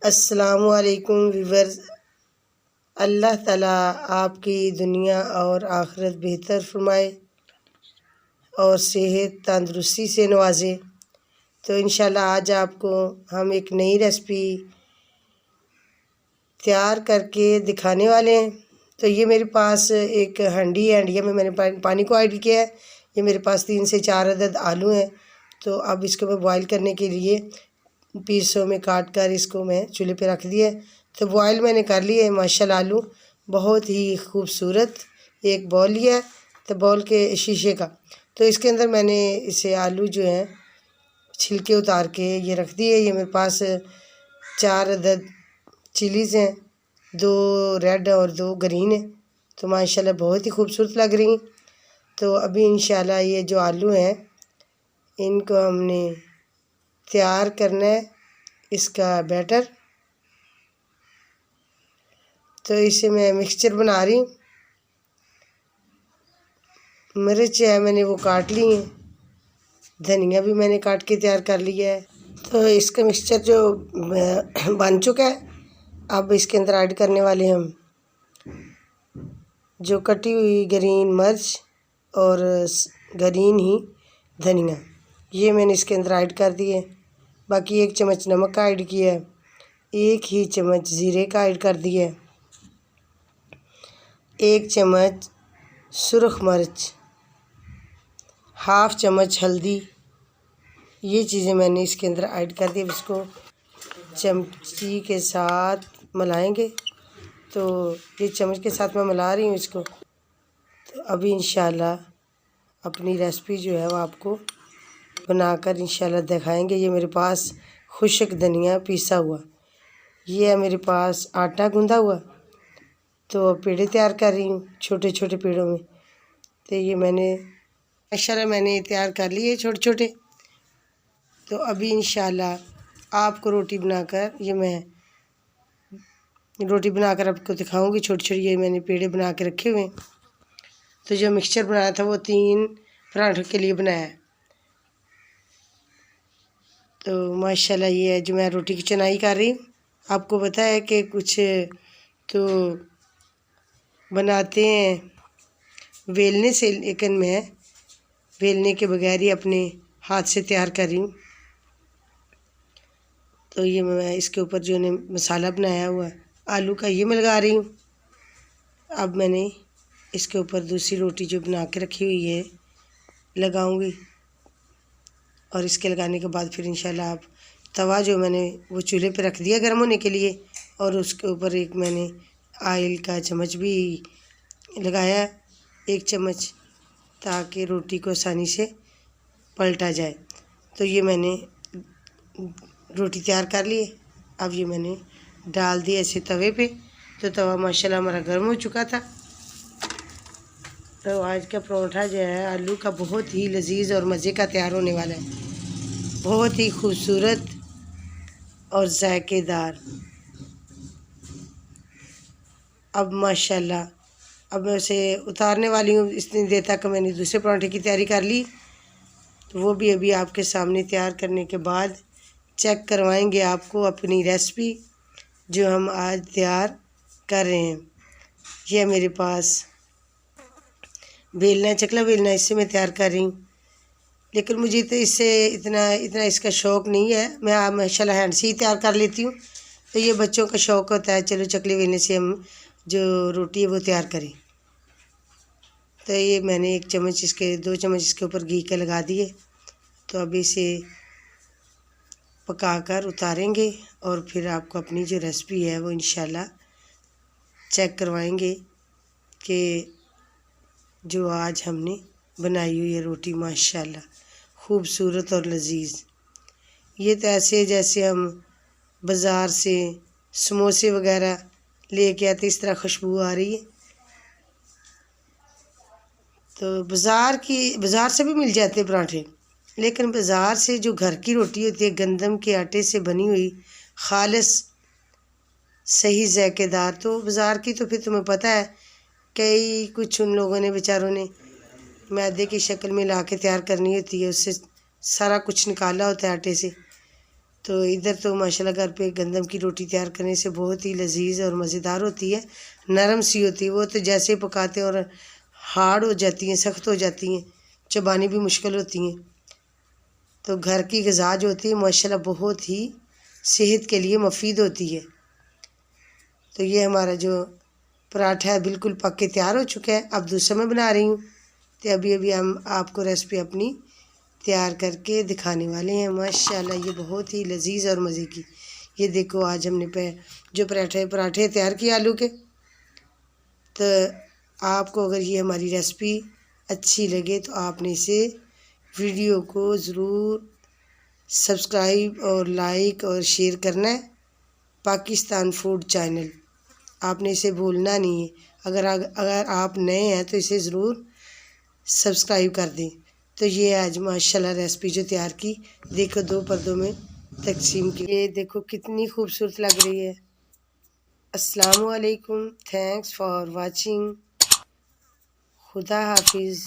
अस्सलामुअलैकुम व्यूअर्स। अल्लाह ताला आपकी दुनिया और आखिरत बेहतर फरमाए और सेहत तंदुरुस्ती से नवाजे। तो इंशाल्लाह आज आपको हम एक नई रेसिपी तैयार करके दिखाने वाले हैं। तो ये मेरे पास एक हंडी है, हंडिया में मैंने पानी को ऐड किया है। ये मेरे पास 3 से 4 अदद आलू हैं। तो अब इसको मैं बॉईल करने के लिए पीसों में काट कर इसको मैं चूल्हे पे रख दिया। तो बॉयल मैंने कर लिए माशाल्लाह। आलू बहुत ही खूबसूरत एक बॉल लिया है, तो बॉल के शीशे का। तो इसके अंदर मैंने इसे आलू जो हैं छिलके उतार के ये रख दिए। ये मेरे पास 4 अदद चिलीज़ हैं, 2 रेड और 2 ग्रीन हैं। तो माशाल्लाह बहुत ही खूबसूरत लग रही हैं। तो अभी इंशाल्लाह ये जो आलू हैं इनको हमने तैयार करना है, इसका बैटर। तो इसे मैं मिक्सचर बना रही हूँ। मिर्च है मैंने वो काट ली है, धनिया भी मैंने काट के तैयार कर लिया है। तो इसका मिक्सचर जो बन चुका है, अब इसके अंदर ऐड करने वाले हम जो कटी हुई ग्रीन मिर्च और ग्रीन ही धनिया, ये मैंने इसके अंदर ऐड कर दिए। बाकी 1 चम्मच नमक का ऐड किया है, 1 ही चम्मच ज़ीरे का ऐड कर दिया है, 1 चम्मच सुरख मिर्च, हाफ़ चम्मच हल्दी। ये चीज़ें मैंने इसके अंदर ऐड कर दी। इसको चमची के साथ मिलाएंगे। तो ये चम्मच के साथ मैं मिला रही हूँ इसको। तो अभी इंशाल्लाह अपनी रेसिपी जो है वो आपको बनाकर इंशाल्लाह दिखाएंगे। ये मेरे पास खुश्क धनिया पीसा हुआ, ये है मेरे पास आटा गूंदा हुआ। तो पेड़े तैयार कर रही हूँ छोटे छोटे पेड़ों में। तो ये माशाल्लाह मैंने तैयार कर लिए छोटे छोटे। तो अभी इंशाल्लाह आपको रोटी बनाकर मैं रोटी बनाकर आपको दिखाऊंगी छोटी छोटी। ये मैंने पेड़े बना के रखे हुए हैं। तो जो मिक्सचर बनाया था वो 3 पराठों के लिए बनाया है। तो माशाल्लाह ये है जो मैं रोटी की चनाई कर रही हूँ। आपको पता है कि कुछ तो बनाते हैं वेलने से, लेकिन मैं वेलने के बगैर ही अपने हाथ से तैयार कर रही हूँ। तो ये मैं इसके ऊपर जो ने मसाला बनाया हुआ आलू का ये मैं लगा रही हूँ। अब मैंने इसके ऊपर दूसरी रोटी जो बना के रखी हुई है लगाऊंगी। और इसके लगाने के बाद फिर इंशाल्लाह आप तवा जो मैंने वो चूल्हे पे रख दिया गर्म होने के लिए, और उसके ऊपर एक मैंने ऑयल का चम्मच भी लगाया, 1 चम्मच, ताकि रोटी को आसानी से पलटा जाए। तो ये मैंने रोटी तैयार कर ली है। अब ये मैंने डाल दिया ऐसे तवे पे। तो तवा माशाल्लाह हमारा गर्म हो चुका था। तो आज का परोठा जो है आलू का बहुत ही लजीज और मज़े का तैयार होने वाला है, बहुत ही खूबसूरत और जायकेदार। अब माशाल्लाह अब मैं उसे उतारने वाली हूँ। इतनी देर तक मैंने दूसरे पराठे की तैयारी कर ली। तो वो भी अभी आपके सामने तैयार करने के बाद चेक करवाएंगे आपको अपनी रेसिपी जो हम आज तैयार कर रहे हैं। यह मेरे पास बेलना, चकला बेलना, इससे मैं तैयार कर रही हूँ। लेकिन मुझे तो इससे इतना इसका शौक़ नहीं है। मैं माशाल्लाह हैंड से ही तैयार कर लेती हूँ। तो ये बच्चों का शौक़ होता है, चलो चकले बेलने से हम जो रोटी है वो तैयार करें। तो ये मैंने 1 चम्मच इसके 2 चम्मच इसके ऊपर घी के लगा दिए। तो अभी इसे पकाकर उतारेंगे और फिर आपको अपनी जो रेसिपी है वो इंशाल्लाह चेक करवाएंगे कि जो आज हमने बनाई हुई है रोटी माशाल्लाह खूबसूरत और लजीज। ये तो ऐसे जैसे हम बाज़ार से समोसे वगैरह लेके आते, इस तरह खुशबू आ रही है। तो बाज़ार से भी मिल जाते पराठे, लेकिन बाज़ार से जो घर की रोटी होती है गंदम के आटे से बनी हुई खालिस सही जायकेदार, तो बाज़ार की तो फिर तुम्हें पता है कई कुछ उन लोगों ने बेचारों ने मैदे की शक्ल में ला के तैयार करनी होती है, उससे सारा कुछ निकाला होता है आटे से। तो इधर तो माशाल्लाह घर पे गंदम की रोटी तैयार करने से बहुत ही लजीज और मज़ेदार होती है, नरम सी होती है। वो तो जैसे पकाते हैं और हार्ड हो जाती हैं, सख्त हो जाती हैं, चबानी भी मुश्किल होती हैं। तो घर की ग़िज़ा जो होती है माशाल्लाह बहुत ही सेहत के लिए मुफीद होती है। तो ये हमारा जो पराठा है बिल्कुल पक के तैयार हो चुका है। अब दूसरा मैं बना रही हूँ। तो अभी अभी हम आपको रेसिपी अपनी तैयार करके दिखाने वाले हैं। माशाल्लाह ये बहुत ही लजीज और मज़े की। ये देखो आज हमने जो पराठे तैयार किए आलू के। तो आपको अगर ये हमारी रेसिपी अच्छी लगे तो आपने इसे वीडियो को ज़रूर सब्सक्राइब और लाइक और शेयर करना है। पाकिस्तान फूड चैनल आपने इसे भूलना नहीं है। अगर आप नए हैं तो इसे ज़रूर सब्सक्राइब कर दें। तो ये आज माशाल्लाह रेसिपी जो तैयार की, देखो 2 पर्दों में तकसीम की। ये देखो कितनी खूबसूरत लग रही है। अस्सलामु अलैकुम, थैंक्स फॉर वाचिंग। खुदा हाफिज़।